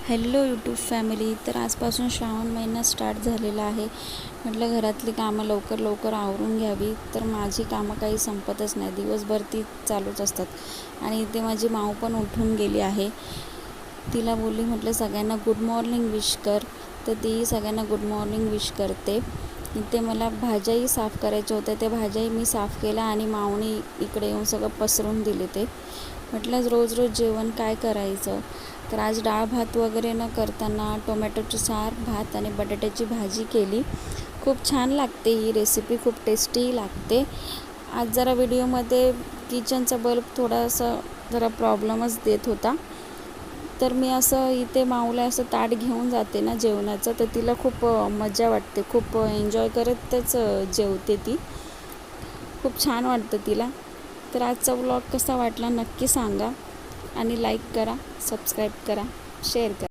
Hello YouTube family. तर आजपासून श्रावण महिना स्टार्ट झालेला आहे. म्हटलं घरातली कामं लवकर लवकर आवरून घ्यावी. तर माझी कामं काही संपतच नाही, दिवसभर ती चालूच असतात. आणि इथे माझी माऊ पण उठून गेली आहे. तिला बोलली, म्हटलं सगळ्यांना गुड मॉर्निंग विश कर. तर ती सगळ्यांना गुड मॉर्निंग विश करते. इथे मला भाज्याही साफ करायच्या होत्या, त्या भाज्याही मी साफ केल्या आणि माऊने इकडे येऊन सगळं पसरून दिले. ते म्हटलं रोज रोज जेवण काय करायचं. तर आज डाळ भात वगैरे न करताना टोमॅटोची सार, भात आणि बटाट्याची भाजी केली. खूप छान लागते ही रेसिपी, खूप टेस्टीही लागते. आज जरा व्हिडिओमध्ये किचनचा बल्ब थोडासा जरा प्रॉब्लेमच देत होता. तर मी असं इथे माऊला असं ताट घेऊन जाते ना जेवणाचं, तर तिला खूप मजा वाटते, खूप एन्जॉय करतच जेवते ती. खूप छान वाटतं तिला. तर आजचा व्लॉग कसा वाटला नक्की सांगा आणि लाईक करा, सबस्क्राईब करा, शेअर करा.